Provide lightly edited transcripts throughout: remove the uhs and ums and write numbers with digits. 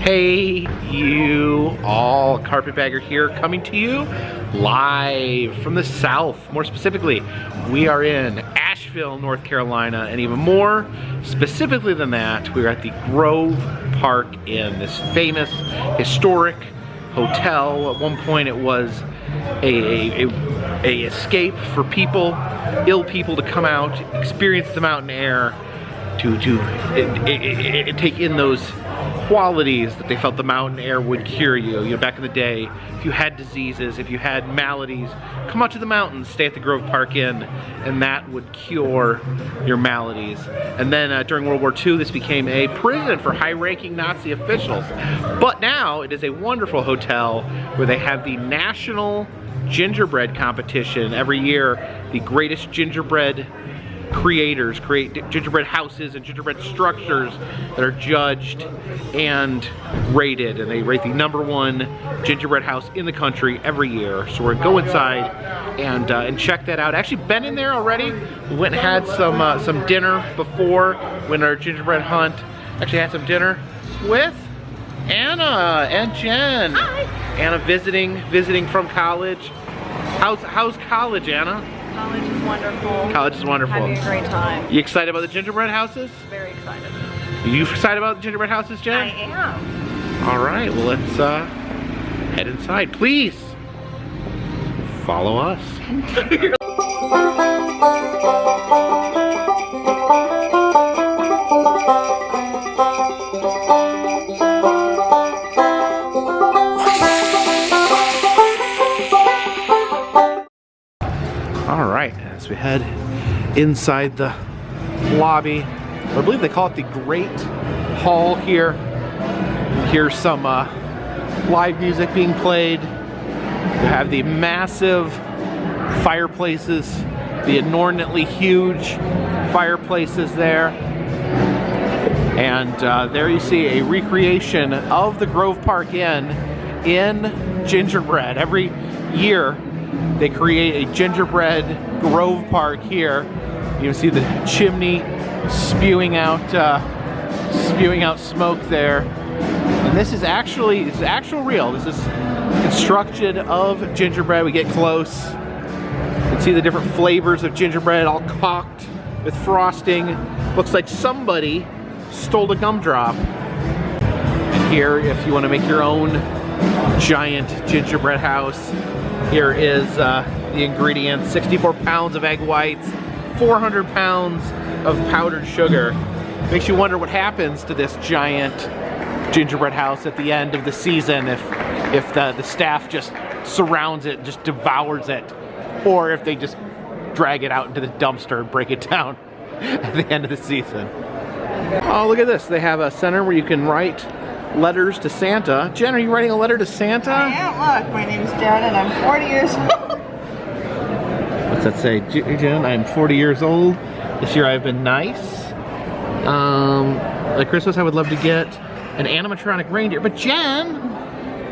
Hey you all, Carpetbagger here, coming to you live from the South. More specifically, we are in Asheville, North Carolina, and even more specifically than that, we're at the Grove Park Inn, this famous historic hotel. At one point it was a escape for people, ill people, to come out, experience the mountain air, to take in those qualities that they felt the mountain air would cure you. You know, back in the day, if you had diseases, if you had maladies, come out to the mountains, stay at the Grove Park Inn, and that would cure your maladies. And then during World War II, this became a prison for high-ranking Nazi officials. But now it is a wonderful hotel where they have the National Gingerbread Competition. Every year, the greatest gingerbread creators create gingerbread houses and gingerbread structures that are judged and rated, and they rate the #1 gingerbread house in the country every year. So we're gonna go inside and check that out. Actually been in there already. We went and had some dinner before, went on our gingerbread hunt. Actually had some dinner with Anna and Jen. Hi. Anna visiting from college. How's college, Anna? College is wonderful. College is wonderful. Having a great time. You excited about the gingerbread houses? Very excited. Are you excited about the gingerbread houses, Jen? I am. All right, well, let's head inside. Please follow us. All right, as we head inside the lobby, I believe they call it the Great Hall here. Here's some live music being played. You have the massive fireplaces, the inordinately huge fireplaces there. And there you see a recreation of the Grove Park Inn in gingerbread. Every year, they create a gingerbread Grove Park here. You can see the chimney spewing out smoke there. And this is actual real. This is construction of gingerbread. We get close. You can see the different flavors of gingerbread all caulked with frosting. Looks like somebody stole a gumdrop. And here, if you want to make your own giant gingerbread house, here is the ingredients: 64 pounds of egg whites, 400 pounds of powdered sugar. Makes you wonder what happens to this giant gingerbread house at the end of the season if the staff just surrounds it and just devours it, or if they just drag it out into the dumpster and break it down at the end of the season. Oh, look at this. They have a center where you can write letters to Santa. Jen, are you writing a letter to Santa? I am. Look, my name's Jen and I'm 40 years old. What's that say? Jen, I'm 40 years old. This year I've been nice. At Christmas I would love to get an animatronic reindeer. But Jen,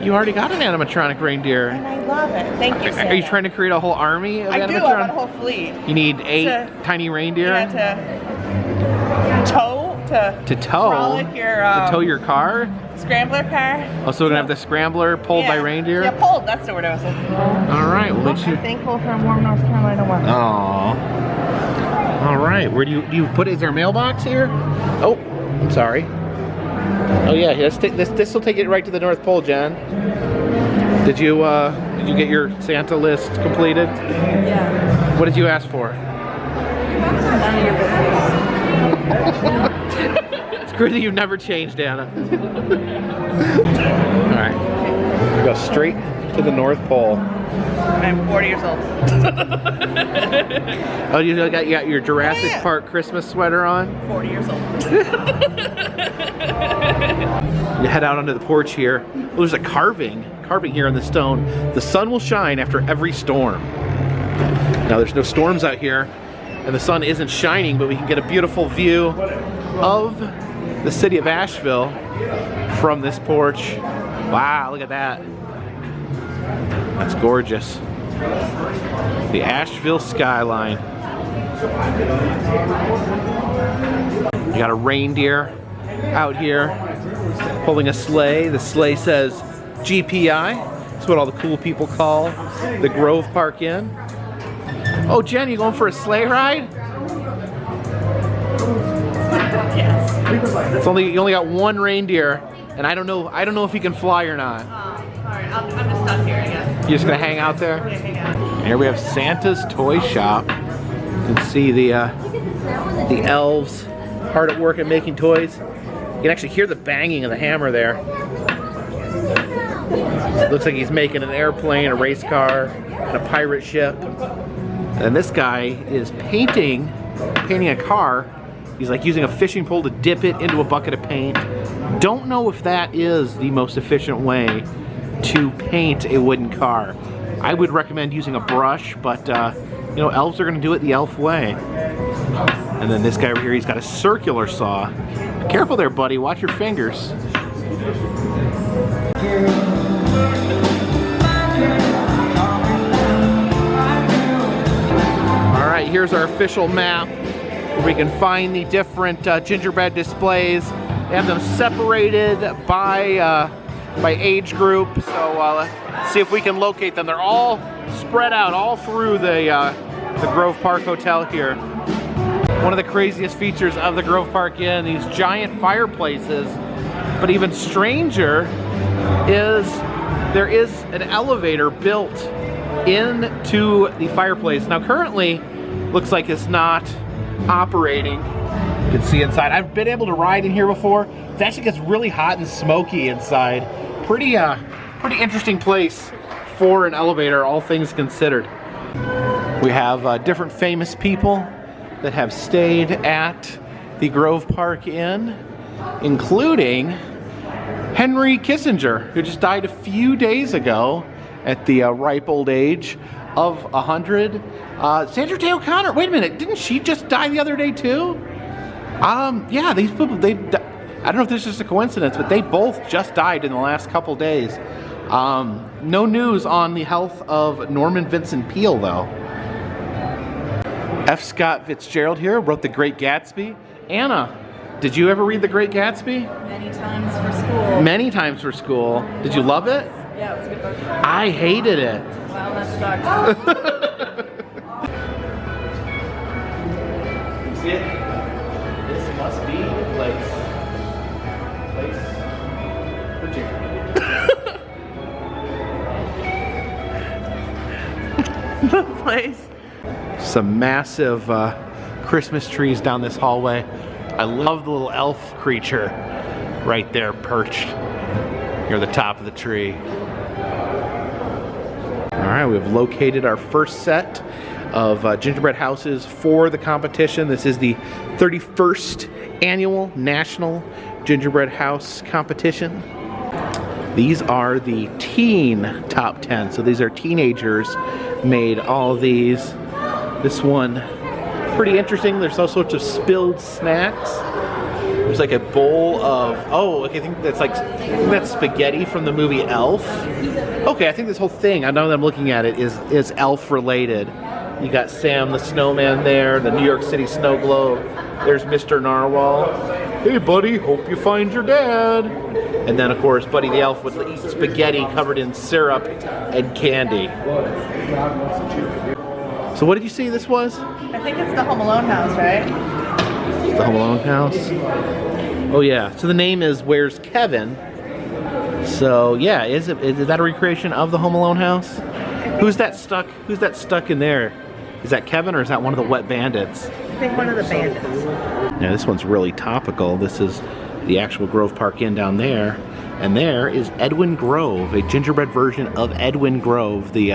you already got an animatronic reindeer. And I love it. Thank you, Santa. Are you trying to create a whole army of animatronic? I do. I want a whole fleet. You need 8 tiny reindeer? Yeah, to tow your car? Scrambler car. Oh, so we're gonna have the scrambler pulled by reindeer? Yeah, pulled. That's the word I was looking for. All right, well, I'm thankful for a warm North Carolina weather. Aww. All right, where do you put it? Is there a mailbox here? Oh, I'm sorry. Oh yeah, this will take it right to the North Pole, Jen. Did you get your Santa list completed? Yeah. What did you ask for? None of your business. It's great that you've never changed, Anna. All right, we go straight to the North Pole. I'm 40 years old. Oh, you got your Jurassic Park Christmas sweater on? 40 years old. You head out onto the porch here. Well, there's a carving here in the stone. The sun will shine after every storm. Now there's no storms out here, and the sun isn't shining, but we can get a beautiful view of the city of Asheville from this porch. Wow, look at that. That's gorgeous. The Asheville skyline. You got a reindeer out here. pulling a sleigh. The sleigh says GPI. That's what all the cool people call the Grove Park Inn. Oh, Jen, you going for a sleigh ride? Yes. You only got one reindeer, and I don't know if he can fly or not. Alright, I'm just stuck here, I guess. You're just gonna hang out there? Yeah, hang out. And here we have Santa's toy shop. You can see the elves hard at work at making toys. You can actually hear the banging of the hammer there. It looks like he's making an airplane, a race car, and a pirate ship. And this guy is painting a car. He's like using a fishing pole to dip it into a bucket of paint. Don't know if that is the most efficient way to paint a wooden car. I would recommend using a brush, but you know, elves are gonna do it the elf way. And then this guy over here, he's got a circular saw. Be careful there, buddy, watch your fingers. All right, here's our official map where we can find the different gingerbread displays. They have them separated by age group, so let's see if we can locate them. They're all spread out all through the Grove Park Hotel here. One of the craziest features of the Grove Park Inn, these giant fireplaces, but even stranger is there is an elevator built into the fireplace. Now currently, looks like it's not operating. You can see inside. I've been able to ride in here before. It actually gets really hot and smoky inside. Pretty interesting place for an elevator, all things considered. We have different famous people that have stayed at the Grove Park Inn, including Henry Kissinger, who just died a few days ago at the ripe old age of 100. Sandra Day O'Connor, wait a minute, didn't she just die the other day too? Yeah, these people, I don't know if this is just a coincidence, but they both just died in the last couple days. No news on the health of Norman Vincent Peale, though. F. Scott Fitzgerald here wrote The Great Gatsby. Anna, did you ever read The Great Gatsby? Many times for school. Many times for school. Did you love it? Yeah, it was a good book. I hated it. Well, that sucks. You see it? This must be the place. For Gingerbread. The place. Some massive Christmas trees down this hallway. I love the little elf creature right there perched near the top of the tree. All right, we've located our first set of gingerbread houses for the competition. This is the 31st annual National Gingerbread House Competition. These are the teen top 10. So these are teenagers made all these. This one, pretty interesting. There's all sorts of spilled snacks. There's like a bowl of, I think that's spaghetti from the movie Elf. Okay, I think this whole thing, I know that I'm looking at it, is Elf related. You got Sam the Snowman there, the New York City Snow Globe. There's Mr. Narwhal. Hey buddy, hope you find your dad. And then of course, Buddy the Elf would eat spaghetti covered in syrup and candy. So what did you say this was? I think it's the Home Alone house, right? The Home Alone house. Oh yeah. So the name is Where's Kevin? So yeah, is that a recreation of the Home Alone house? Who's that stuck in there? Is that Kevin or is that one of the Wet Bandits? I think one of the bandits. Yeah, this one's really topical. This is the actual Grove Park Inn down there. And there is Edwin Grove, a gingerbread version of Edwin Grove, the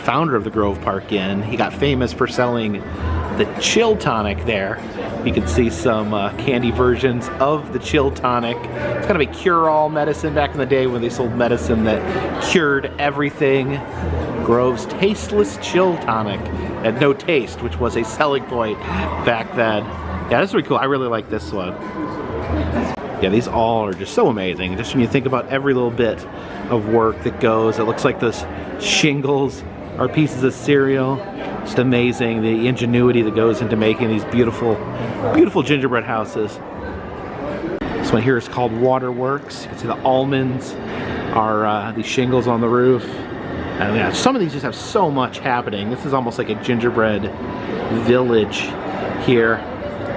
founder of the Grove Park Inn. He got famous for selling the chill tonic there. You can see some candy versions of the chill tonic. It's kind of a cure-all medicine back in the day when they sold medicine that cured everything. Grove's tasteless chill tonic had no taste, which was a selling point back then. Yeah, this is really cool. I really like this one. Yeah, these all are just so amazing. Just when you think about every little bit of work that goes, it looks like those shingles are pieces of cereal. Just amazing, the ingenuity that goes into making these beautiful, beautiful gingerbread houses. This one here is called Waterworks. You can see the almonds are the shingles on the roof. And yeah, some of these just have so much happening. This is almost like a gingerbread village here.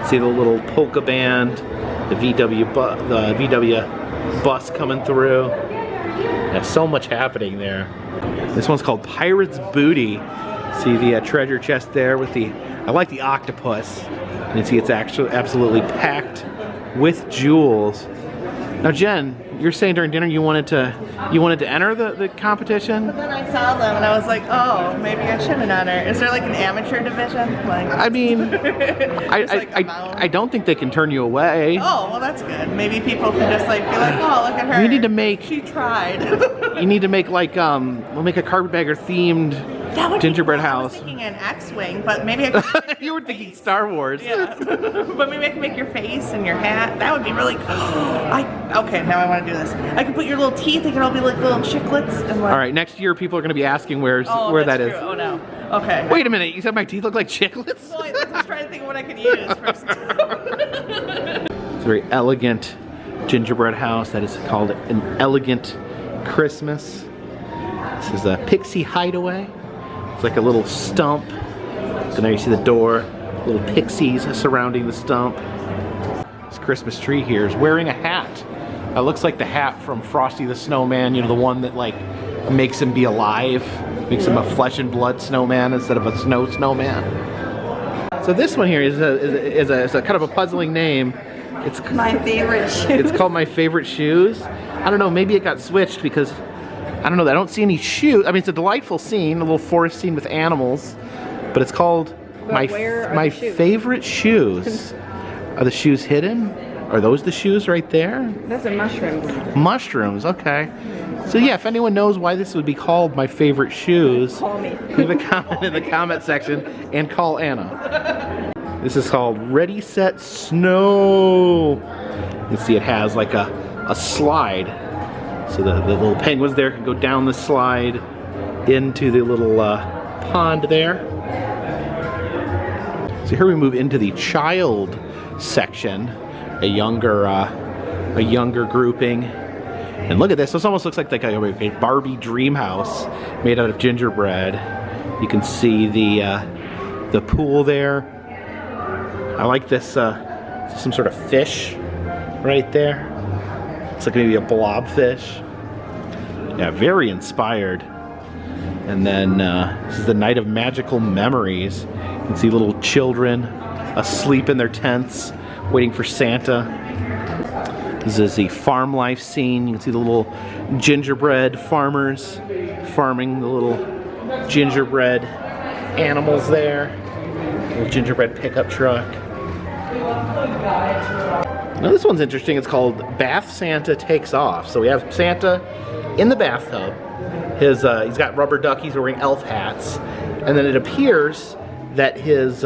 See the little polka band, the VW bus coming through. Yeah, so much happening there. This one's called Pirate's Booty. See the treasure chest there with the, I like the octopus. You can see it's actually absolutely packed with jewels. Now Jen, you're saying during dinner you wanted to enter the competition? But then I saw them and I was like, oh, maybe I shouldn't enter. Is there like an amateur division? Like, I mean, I don't think they can turn you away. Oh, well that's good. Maybe people can just like be like, oh, look at her. You need to make. She tried. You need to make like we'll make a Carpetbagger themed gingerbread house. I was thinking an X-wing, but maybe I could You were thinking Star Wars. Yeah. But maybe I can make your face and your hat. That would be really cool. Okay, now I want to do this. I can put your little teeth. They can all be like little chiclets. And like, all right, next year people are going to be asking where that is. Oh no. Okay. Wait a minute. You said my teeth look like chiclets? Well, I was just trying to think of what I could use first. It's a very elegant gingerbread house that is called an elegant Christmas. This is a Pixie Hideaway. It's like a little stump. And there you see the door, little pixies surrounding the stump. This Christmas tree here is wearing a hat. It looks like the hat from Frosty the Snowman, you know, the one that like makes him be alive, makes him a flesh and blood snowman instead of a snow snowman. So this one here is a kind of a puzzling name. It's My favorite shoes. It's called My Favorite Shoes. I don't know, maybe it got switched because I don't know, I don't see any shoes. I mean, it's a delightful scene, a little forest scene with animals, but it's called My Favorite Shoes. Are the shoes hidden? Are those the shoes right there? Those are mushrooms. Mushrooms, okay. So yeah, if anyone knows why this would be called My Favorite Shoes, Call me. leave a comment in the comment section and call Anna. This is called Ready, Set, Snow. You can see it has like a slide. So the little penguins there can go down the slide into the little pond there. So here we move into the child section, a younger grouping. And look at this, this almost looks like a Barbie Dreamhouse made out of gingerbread. You can see the pool there. I like this, some sort of fish right there. Looks like maybe a blobfish. Yeah, very inspired. And then this is the Night of Magical Memories. You can see little children asleep in their tents, waiting for Santa. This is the farm life scene. You can see the little gingerbread farmers farming the little gingerbread animals there. Little gingerbread pickup truck. Now this one's interesting. It's called Bath Santa Takes Off. So we have Santa in the bathtub. He's got rubber duckies wearing elf hats, and then it appears that his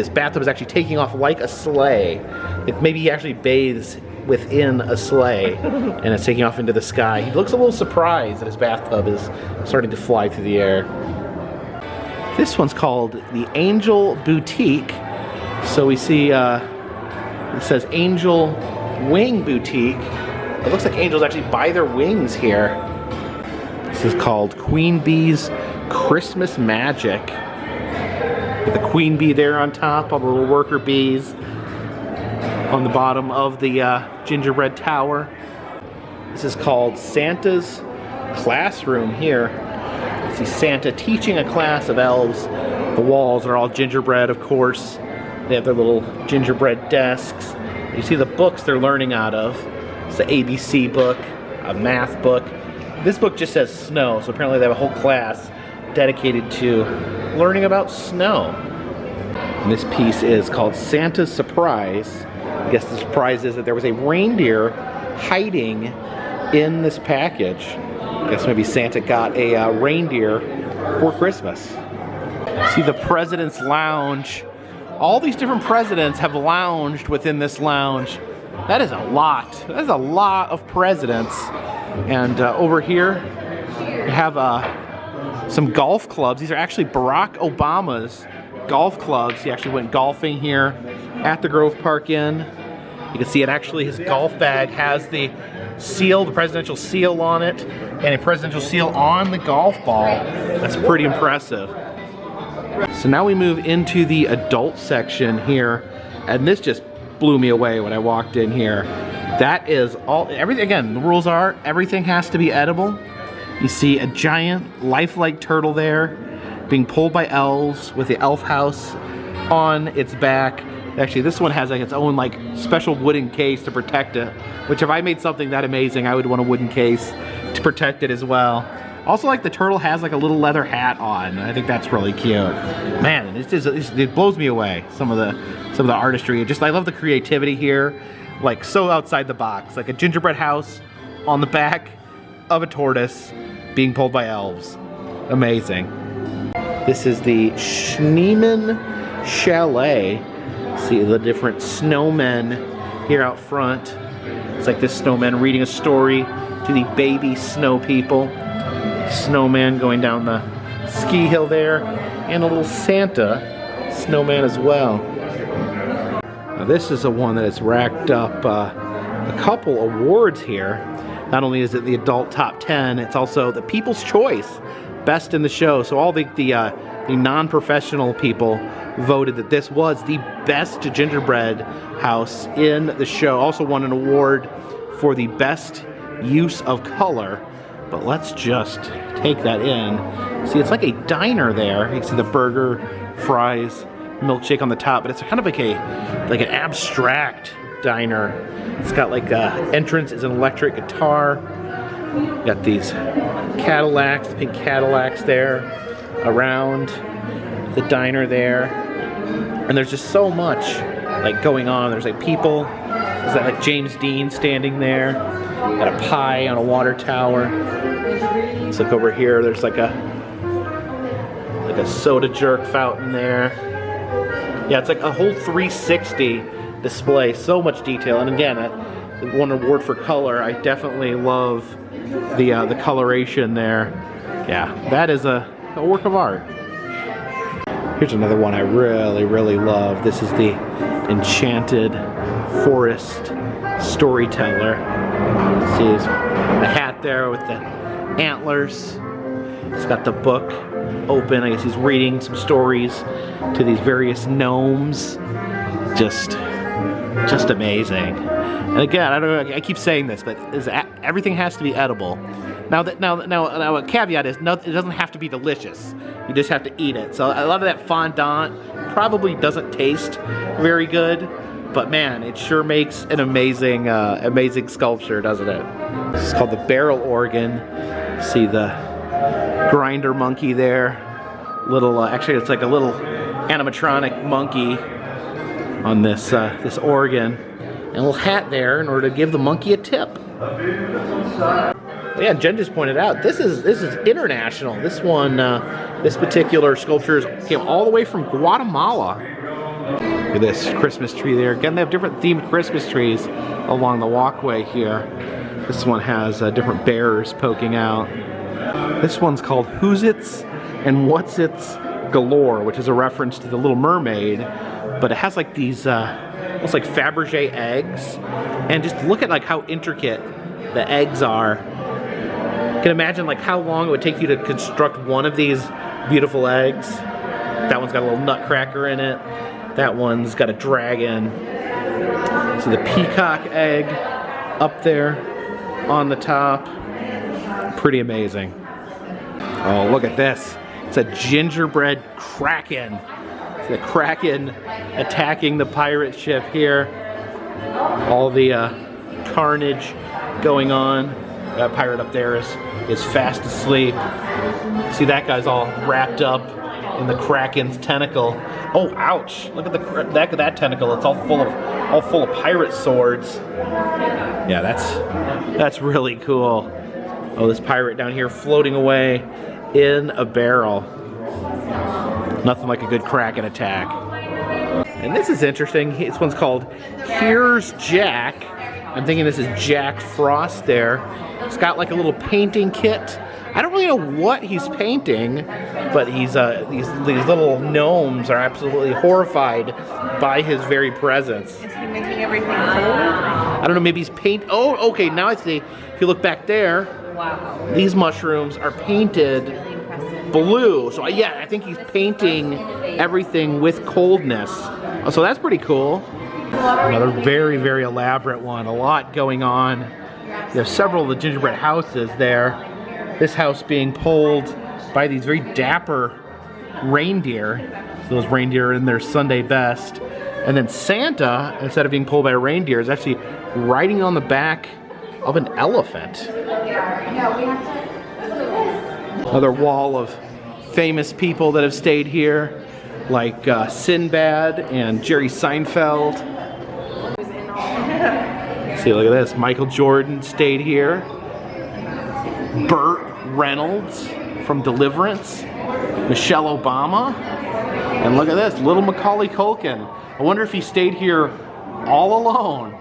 bathtub is actually taking off like a sleigh. Maybe he actually bathes within a sleigh, and it's taking off into the sky. He looks a little surprised that his bathtub is starting to fly through the air. This one's called the Angel Boutique. So we see it says Angel Wing Boutique. It looks like angels actually buy their wings here. This is called Queen Bee's Christmas Magic. With the queen bee there on top, all the little worker bees on the bottom of the gingerbread tower. This is called Santa's Classroom here. You see Santa teaching a class of elves. The walls are all gingerbread, of course. They have their little gingerbread desks. You see the books they're learning out of. It's the ABC book, a math book. This book just says snow, so apparently they have a whole class dedicated to learning about snow. And this piece is called Santa's Surprise. I guess the surprise is that there was a reindeer hiding in this package. I guess maybe Santa got a reindeer for Christmas. See the President's Lounge. All these different presidents have lounged within this lounge. That is a lot. That is a lot of presidents. And over here, we have some golf clubs. These are actually Barack Obama's golf clubs. He actually went golfing here at the Grove Park Inn. You can see it actually, his golf bag has the seal, the presidential seal on it, and a presidential seal on the golf ball. That's pretty impressive. So now we move into the adult section here, and this just blew me away when I walked in here. That is all, everything, again, the rules are everything has to be edible. You see a giant lifelike turtle there being pulled by elves with the elf house on its back. Actually, this one has like its own like special wooden case to protect it, which if I made something that amazing, I would want a wooden case to protect it as well. Also, like the turtle has like a little leather hat on. I think that's really cute. Man, it blows me away, some of the artistry. I love the creativity here, like so outside the box, like a gingerbread house on the back of a tortoise being pulled by elves. Amazing. This is the Schneemann Chalet. See the different snowmen here out front. It's like this snowman reading a story to the baby snow people. Snowman going down the ski hill there, and a little Santa snowman as well. Now this is the one that has racked up a couple awards here. Not only is it the adult top 10, it's also the People's Choice Best in the Show. So all the non-professional people voted that this was the best gingerbread house in the show. Also won an award for the best use of color. But let's just take that in. See, it's like a diner there. You can see the burger, fries, milkshake on the top, but it's kind of like an abstract diner. It's got like entrance is an electric guitar. Got these Cadillacs, the pink Cadillacs there around the diner there. And there's just so much like going on. There's like people. There's that like James Dean standing there. Got a pie on a water tower. Let's look over here. There's like a soda jerk fountain there. Yeah, it's like a whole 360 display. So much detail. And again, one award for color. I definitely love the coloration there. Yeah, that is a work of art. Here's another one I really, really love. This is the Enchanted Forest Storyteller. See the hat there with the antlers. He's got the book open. I guess he's reading some stories to these various gnomes. Just amazing. And again, I don't know, I keep saying this, but everything has to be edible. Now a caveat is, it doesn't have to be delicious. You just have to eat it. So a lot of that fondant probably doesn't taste very good, but man, it sure makes an amazing, amazing sculpture, doesn't it? This is called the barrel organ. See the grinder monkey there. Little, actually, it's like a little animatronic monkey on this this organ. And a little hat there in order to give the monkey a tip. Yeah, Jen just pointed out, this is international. This one, this particular sculpture came all the way from Guatemala. Look at this Christmas tree there. Again, they have different themed Christmas trees along the walkway here. This one has different bears poking out. This one's called Who's It's and What's It's Galore, which is a reference to the Little Mermaid. But it has like these, almost like Fabergé eggs. And just look at like how intricate the eggs are. You can imagine like how long it would take you to construct one of these beautiful eggs. That one's got a little nutcracker in it. That one's got a dragon. So the peacock egg up there on the top. Pretty amazing. Oh, look at this. It's a gingerbread kraken. It's the kraken attacking the pirate ship here. All the carnage going on. That pirate up there is fast asleep. See, that guy's all wrapped up in the kraken's tentacle. Oh, ouch! Look at the back of that tentacle. It's all full of pirate swords. Yeah, that's really cool. Oh, this pirate down here floating away in a barrel. Nothing like a good kraken attack. And this is interesting. This one's called Here's Jack. I'm thinking this is Jack Frost there. It's got like a little painting kit I don't really know what he's painting, but he's these little gnomes are absolutely horrified by his very presence. Is he making everything cold? I don't know, maybe he's oh, okay, now I see. If you look back there, Wow. these mushrooms are painted blue. So yeah, I think he's painting everything with coldness. So that's pretty cool. Another very, very elaborate one. A lot going on. There's several of the gingerbread houses there. This house being pulled by these very dapper reindeer. So those reindeer are in their Sunday best. And then Santa, instead of being pulled by a reindeer, is actually riding on the back of an elephant. Another wall of famous people that have stayed here, like Sinbad and Jerry Seinfeld. See, look at this. Michael Jordan stayed here. Burt Reynolds from Deliverance. Michelle Obama. And look at this, little Macaulay Culkin. I wonder if he stayed here all alone.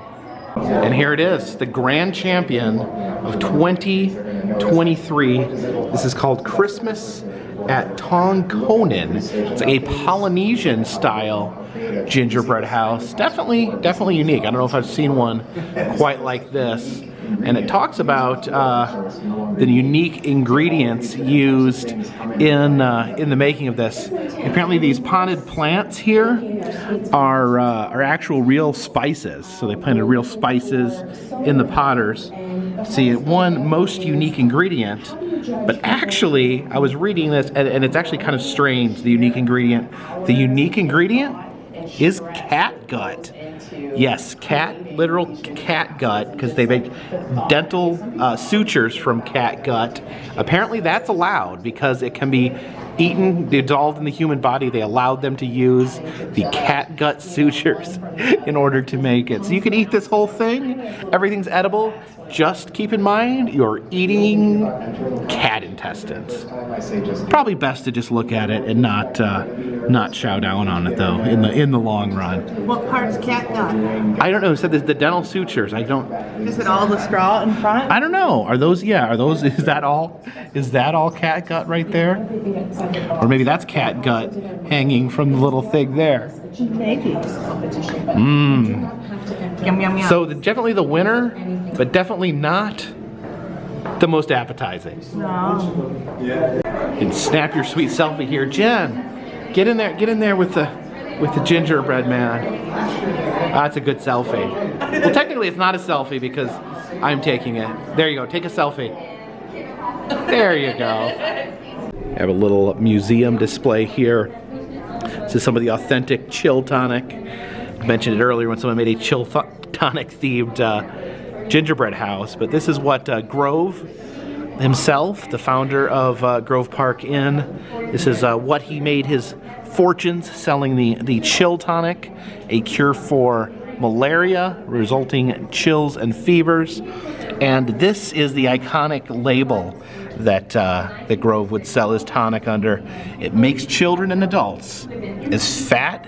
And here it is, the grand champion of 2023. This is called Christmas at Tong, Conan. It's a Polynesian style gingerbread house. Definitely unique. I don't know if I've seen one quite like this. And it talks about the unique ingredients used in the making of this. Apparently, these potted plants here are actual real spices. So they planted real spices in the potters. See, one most unique ingredient. But actually, I was reading this, and it's actually kind of strange. The unique ingredient. The unique ingredient is cat gut. Yes, literal cat gut, because they make dental sutures from cat gut. Apparently that's allowed because it can be eaten, dissolved in the human body. They allowed them to use the cat gut sutures in order to make it. So you can eat this whole thing. Everything's edible. Just keep in mind you're eating cat intestines. Probably best to just look at it and not chow down on it though in the long run. What part's cat gut? I don't know. It said the dental sutures. I don't. Is it all the straw in front? I don't know. Are those? Yeah. Are those? Is that all? Is that all cat gut right there? Or maybe that's cat gut hanging from the little thing there. Maybe. Mmm. Yum, yum, yum. So definitely the winner, but definitely not the most appetizing. No. And snap your sweet selfie here, Jen. Get in there with the gingerbread man. That's a good selfie. Well, technically it's not a selfie because I'm taking it. There you go. Take a selfie. There you go. I have a little museum display here. This is some of the authentic chill tonic. I mentioned it earlier when someone made a chill tonic themed gingerbread house, but this is what Grove himself, the founder of Grove Park Inn, this is what he made his fortunes selling, the chill tonic, a cure for malaria, resulting chills and fevers. And this is the iconic label that Grove would sell his tonic under. It makes children and adults as fat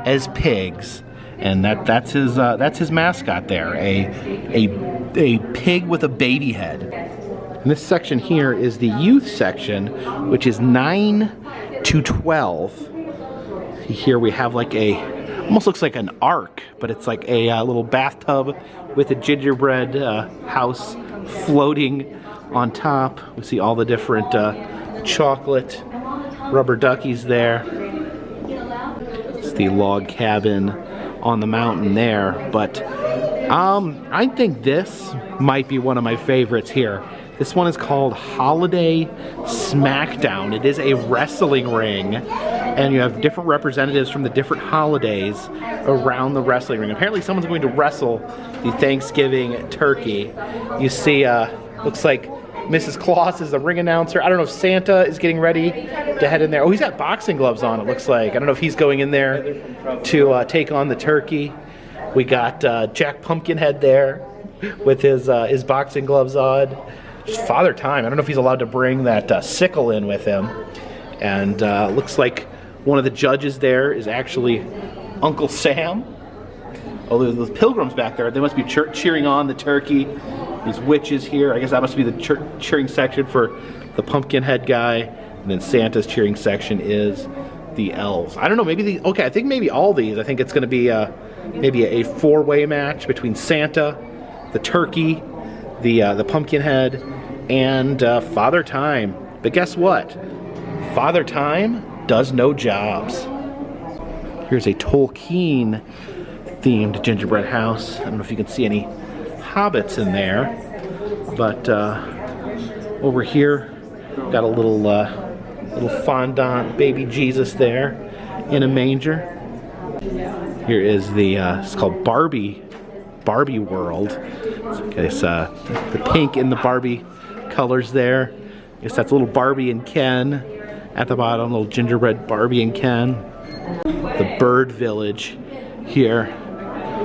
as pigs. And that's his mascot there, a pig with a baby head. And this section here is the youth section, which is 9 to 12. Here we have like almost looks like an ark, but it's like a little bathtub with a gingerbread house floating on top. We see all the different chocolate rubber duckies there. It's the log cabin on the mountain there, but I think this might be one of my favorites here. This one is called Holiday Smackdown. It is a wrestling ring, and you have different representatives from the different holidays around the wrestling ring. Apparently someone's going to wrestle the Thanksgiving turkey. You see, looks like Mrs. Claus is the ring announcer. I don't know if Santa is getting ready to head in there. Oh, he's got boxing gloves on, it looks like. I don't know if he's going in there to take on the turkey. We got Jack Pumpkinhead there with his boxing gloves on. Just Father Time. I don't know if he's allowed to bring that sickle in with him. And looks like one of the judges there is actually Uncle Sam. Oh, there's those pilgrims back there. They must be cheering on the turkey. These witches here. I guess that must be the cheering section for the pumpkin head guy, and then Santa's cheering section is the elves. I don't know, maybe okay, I think maybe all these. I think it's going to be maybe a four-way match between Santa, the turkey, the pumpkin head, and Father Time. But guess what? Father Time does no jobs. Here's a Tolkien-themed gingerbread house. I don't know if you can see any hobbits in there, but over here, got a little fondant baby Jesus there in a manger. Here is it's called Barbie World. Okay, it's the pink in the Barbie colors there. I guess that's a little Barbie and Ken at the bottom, little gingerbread Barbie and Ken. The bird village here,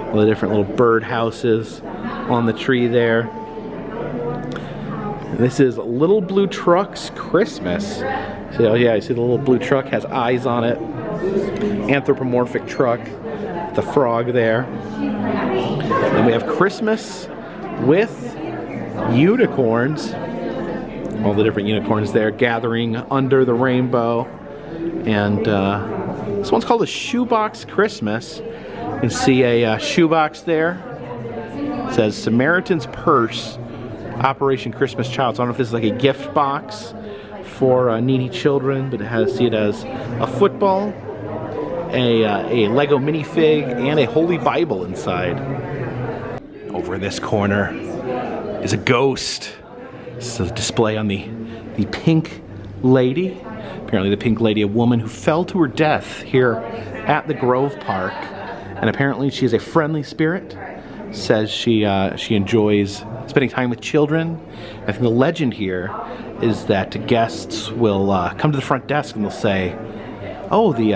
all the different little bird houses on the tree there. This is Little Blue Truck's Christmas. So yeah, you see the little blue truck has eyes on it. Anthropomorphic truck, the frog there. And we have Christmas with unicorns. All the different unicorns there gathering under the rainbow. And this one's called a Shoebox Christmas. You can see a shoebox there. It says Samaritan's Purse, Operation Christmas Child. So I don't know if this is like a gift box for needy children, but see it as a football, a Lego minifig, and a Holy Bible inside. Over in this corner is a ghost. This is a display on the Pink Lady. Apparently the Pink Lady, a woman who fell to her death here at the Grove Park. And apparently she's a friendly spirit. Says she enjoys spending time with children. I think the legend here is that guests will come to the front desk and they'll say, "Oh, the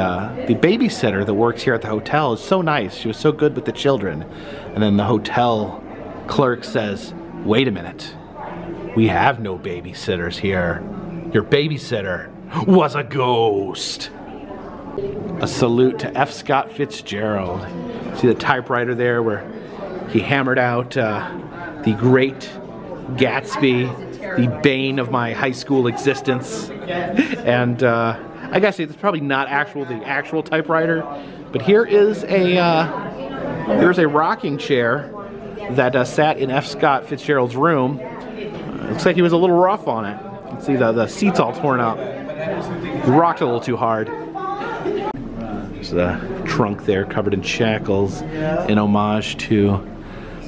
babysitter that works here at the hotel is so nice. She was so good with the children." And then the hotel clerk says, "Wait a minute. We have no babysitters here. Your babysitter was a ghost." A salute to F. Scott Fitzgerald. See the typewriter there where he hammered out the Great Gatsby, the bane of my high school existence. And I gotta say, it's probably not the actual typewriter, but here is here's a rocking chair that sat in F. Scott Fitzgerald's room. Looks like he was a little rough on it. You can see the seat's all torn up. He rocked a little too hard. There's the trunk there covered in shackles in homage to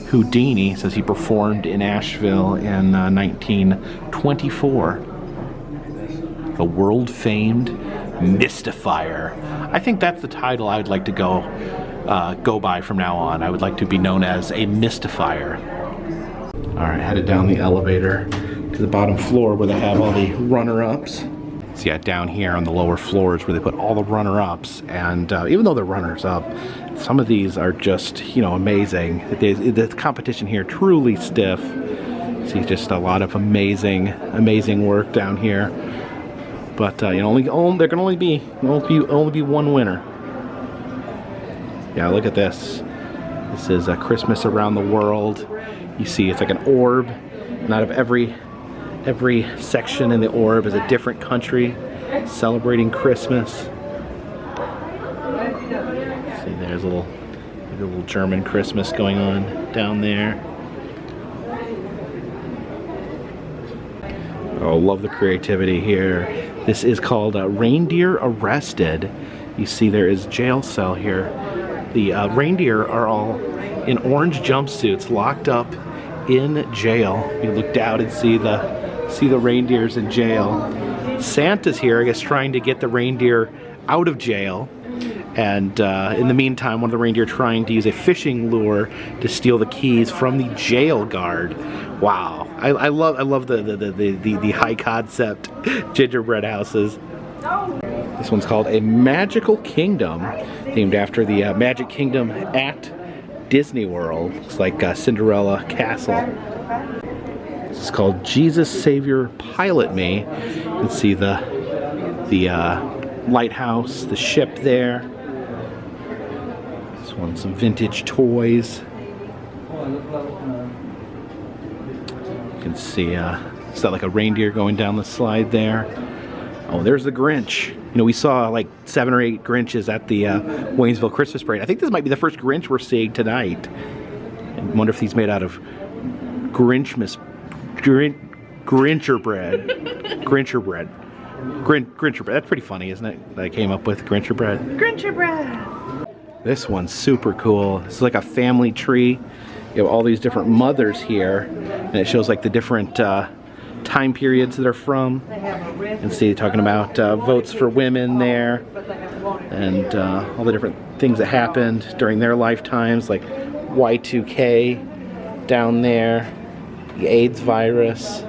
Houdini. It says he performed in Asheville in 1924. The world-famed Mystifier. I think that's the title I would like to go by from now on. I would like to be known as a Mystifier. Alright, headed down the elevator to the bottom floor where they have all the runner-ups. So yeah, down here on the lower floors where they put all the runner-ups, and even though they're runners-up, some of these are just, amazing. The competition here truly stiff. See just a lot of amazing work down here. But there can only be one winner. Yeah, look at this. This is Christmas around the world. You see, it's like an orb, and out of every section in the orb is a different country celebrating Christmas. See, there's a little German Christmas going on down there. Oh, love the creativity here. This is called Reindeer Arrested. You see there is jail cell here. The reindeer are all in orange jumpsuits locked up in jail. You look down and see the reindeers in jail. Santa's here, I guess, trying to get the reindeer out of jail. And in the meantime, one of the reindeer trying to use a fishing lure to steal the keys from the jail guard. Wow, I love the high concept gingerbread houses. This one's called A Magical Kingdom, named after the Magic Kingdom at Disney World. It's like Cinderella Castle. This is called Jesus Savior Pilot Me. You can see the lighthouse, the ship there. This one's some vintage toys. You can see Is that like a reindeer going down the slide there? Oh, there's the Grinch. You know, we saw like 7 or 8 Grinches at the Waynesville Christmas parade. I think this might be the first Grinch we're seeing tonight. I wonder if he's made out of Gingerbread. Gingerbread. That's pretty funny, isn't it? That I came up with Gingerbread. Gingerbread. This one's super cool. This is like a family tree. You have all these different mothers here, and it shows like the different time periods that are from. And see, talking about votes for women there, and all the different things that happened during their lifetimes, like Y2K down there, the AIDS virus.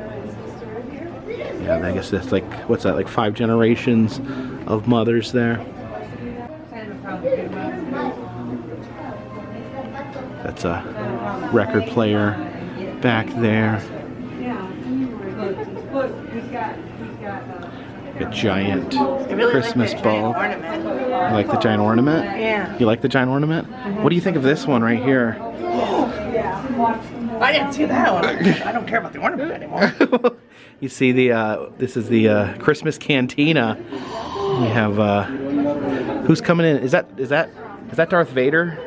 Yeah, I guess that's like, what's that, like 5 generations of mothers there. That's a record player back there. A giant Christmas ball. You like the giant ornament? Yeah. You like the giant ornament? What do you think of this one right here? I didn't see that one. I don't care about the ornament anymore. You see the this is the Christmas cantina. We have who's coming in? Is that Darth Vader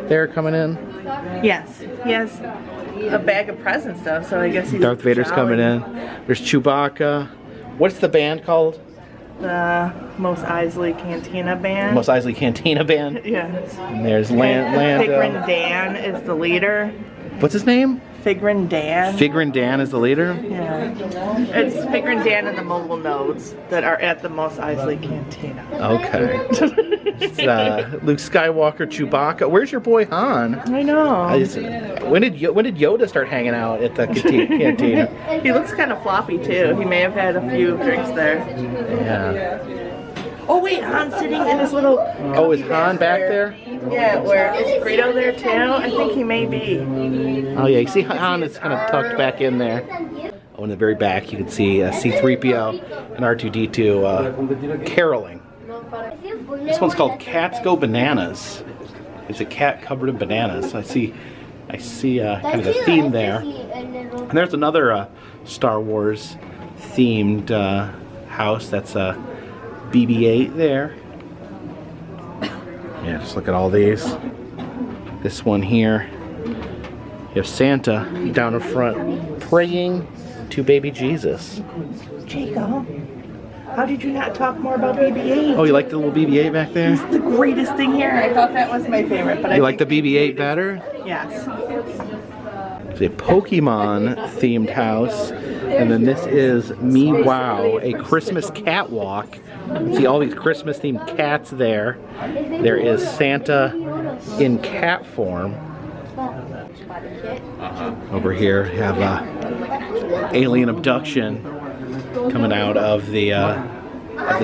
there coming in? Yes, he has a bag of presents though, so I guess he's Darth Vader's coming in. There's Chewbacca. What's the band called? The Mos Eisley Cantina Band. Mos Eisley Cantina Band. Yes. And there's Lando. Figrin Dan is the leader. What's his name? Figrin Dan. Figrin Dan is the leader? Yeah. It's Figrin Dan and the mobile nodes that are at the Mos Eisley Cantina. Okay. It's, Luke Skywalker, Chewbacca. Where's your boy Han? I know. When did Yoda start hanging out at the cantina? He looks kind of floppy too. He may have had a few drinks there. Yeah. Oh wait, Han's sitting in his little... Oh, is Han back there? Yeah, where is Greedo there too? I think he may be. Oh yeah, you see Han is kind of tucked back in there. Oh, in the very back you can see C-3PO and R2-D2 caroling. This one's called Cats Go Bananas. It's a cat covered in bananas. I see kind of a theme there. And there's another Star Wars themed house. That's BB8 there. Yeah, just look at all these. This one here, you have Santa down in front praying to baby Jesus. Jacob, how did you not talk more about BB8? Oh, you like the little BB8 back there? It's the greatest thing here. I thought that was my favorite. But You like the BB8 better? Yes. It's a Pokemon themed house. And then this is Me Wow, a Christmas catwalk. You see all these Christmas themed cats there. There is Santa in cat form. Over here you have alien abduction coming out of the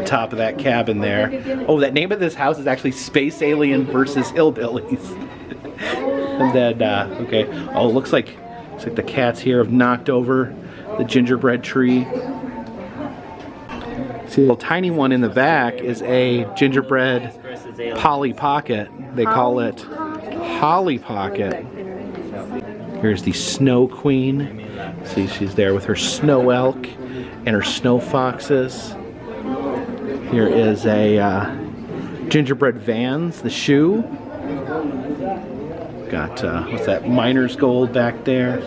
top of that cabin there. Oh, that name of this house is actually Space Alien versus Hillbillies. And then okay, oh, it looks like the cats here have knocked over the gingerbread tree. See, the little tiny one in the back is a gingerbread Polly Pocket. They call it Holly Pocket. Here's the Snow Queen. See, she's there with her snow elk and her snow foxes. Here is a gingerbread Vans, the shoe. Got, what's that, Miner's Gold back there.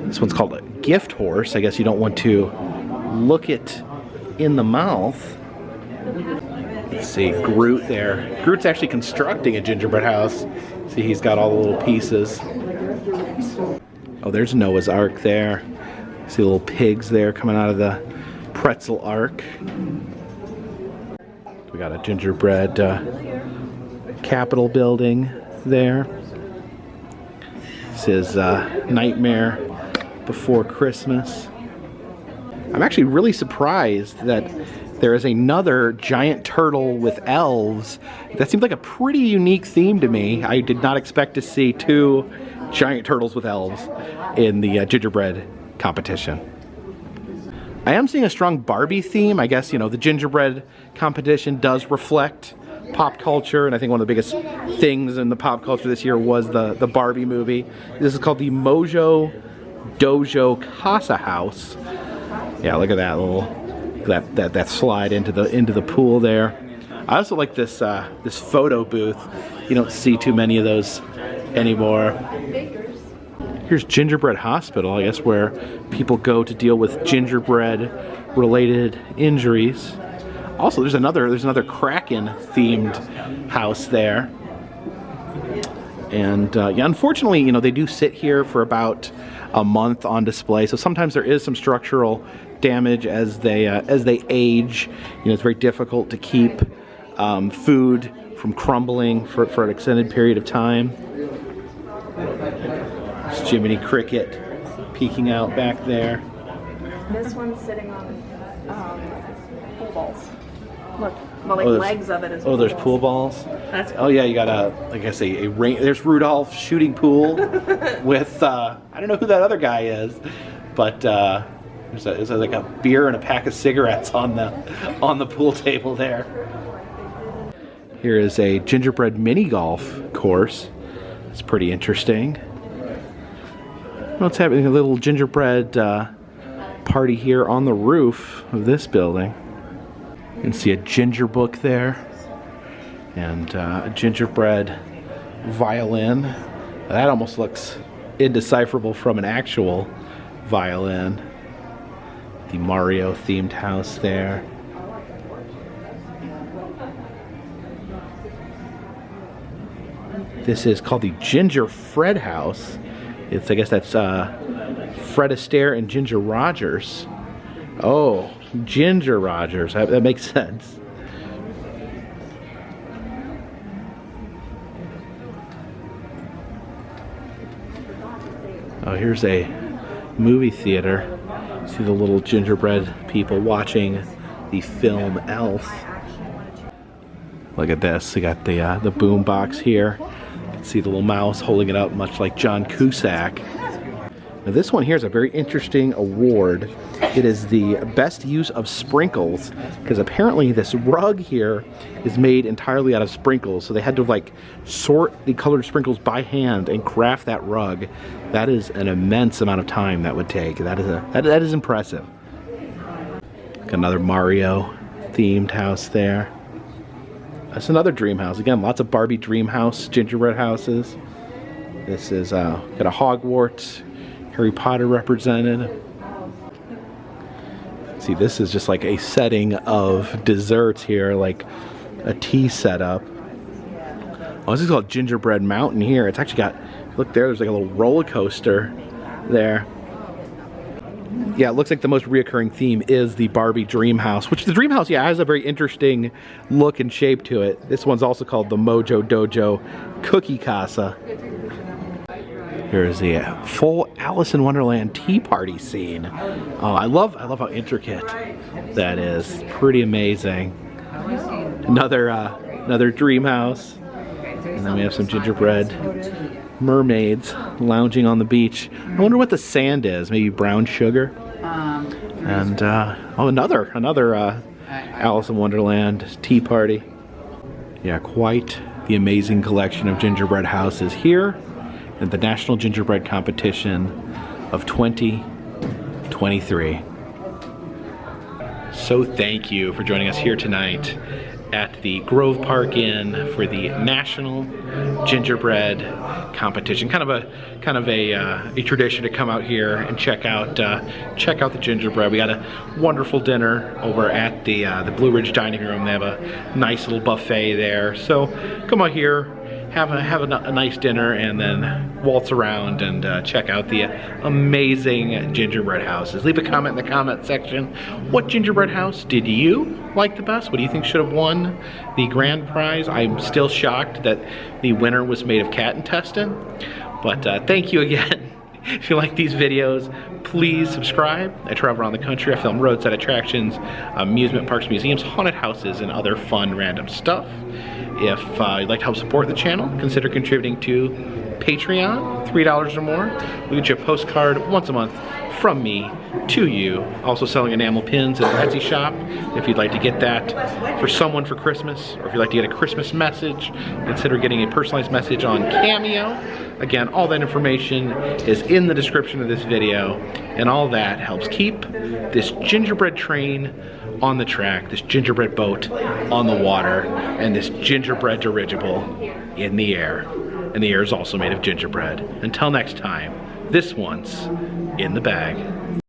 This one's called a gift horse. I guess you don't want to look it in the mouth. Let's see, Groot there. Groot's actually constructing a gingerbread house. See, he's got all the little pieces. Oh, there's Noah's Ark there. See little pigs there coming out of the pretzel ark. We got a gingerbread Capitol building there. This is Nightmare Before Christmas. I'm actually really surprised that there is another giant turtle with elves. That seemed like a pretty unique theme to me. I did not expect to see 2 giant turtles with elves in the gingerbread competition. I am seeing a strong Barbie theme. I guess, you know, the gingerbread competition does reflect pop culture, and I think one of the biggest things in the pop culture this year was the Barbie movie. This is called the Mojo Dojo Casa House. Yeah, look at that little that slide into the pool there. I also like this this photo booth. You don't see too many of those anymore. Here's Gingerbread Hospital, I guess, where people go to deal with gingerbread-related injuries. Also, there's another Kraken-themed house there. And yeah, unfortunately, you know, they do sit here for about a month on display. So sometimes there is some structural damage as they age. You know, it's very difficult to keep food from crumbling for an extended period of time. It's Jiminy Cricket peeking out back there. This one's sitting on pool balls. Look, well, like legs of it as well. Oh, there's pool balls? That's cool. Oh yeah, you got like I say, there's Rudolph shooting pool with, I don't know who that other guy is, but there's like a beer and a pack of cigarettes on the pool table there. Here is a gingerbread mini golf course. It's pretty interesting. What's happening? A little gingerbread party here on the roof of this building. You can see a ginger book there and a gingerbread violin. That almost looks indecipherable from an actual violin. The Mario themed house there. This is called the Ginger Fred House. I guess that's Fred Astaire and Ginger Rogers. Oh, Ginger Rogers. That makes sense. Oh, here's a movie theater. See the little gingerbread people watching the film Elf. Look at this. They got the boom box here. See the little mouse holding it up, much like John Cusack. Now this one here is a very interesting award. It is the best use of sprinkles, because apparently this rug here is made entirely out of sprinkles. So they had to like sort the colored sprinkles by hand and craft that rug. That is an immense amount of time that would take. That is impressive. Got another Mario themed house there. That's another dream house. Again, lots of Barbie Dreamhouse gingerbread houses. This is got a Hogwarts, Harry Potter represented. See, this is just like a setting of desserts here, like a tea setup. Oh, this is called Gingerbread Mountain here. It's actually got, look there, there's like a little roller coaster there. Yeah, it looks like the most reoccurring theme is the Barbie Dreamhouse, which the Dreamhouse, yeah, has a very interesting look and shape to it. This one's also called the Mojo Dojo Cookie Casa. Here's the full Alice in Wonderland tea party scene. Oh, I love how intricate that is. Pretty amazing. Another dream house. And then we have some gingerbread mermaids lounging on the beach. I wonder what the sand is. Maybe brown sugar. And oh, another Alice in Wonderland tea party. Yeah, quite the amazing collection of gingerbread houses here at the National Gingerbread Competition of 2023. So thank you for joining us here tonight at the Grove Park Inn for the National Gingerbread Competition. Kind of a tradition to come out here and check out the gingerbread. We got a wonderful dinner over at the Blue Ridge Dining Room. They have a nice little buffet there. So come out here, have a nice dinner, and then waltz around and check out the amazing gingerbread houses. Leave a comment in the comment section. What gingerbread house did you like the best? What do you think should have won the grand prize? I'm still shocked that the winner was made of cat intestine. But thank you again. If you like these videos, please subscribe. I travel around the country. I film roadside attractions, amusement parks, museums, haunted houses, and other fun random stuff. If you'd like to help support the channel, consider contributing to Patreon, $3 or more. We get you a postcard once a month from me to you. Also selling enamel pins at the Etsy shop if you'd like to get that for someone for Christmas, or if you'd like to get a Christmas message, consider getting a personalized message on Cameo. Again, all that information is in the description of this video, and all that helps keep this gingerbread train on the track, this gingerbread boat on the water, and this gingerbread dirigible in the air. And the air is also made of gingerbread. Until next time, this one's in the bag.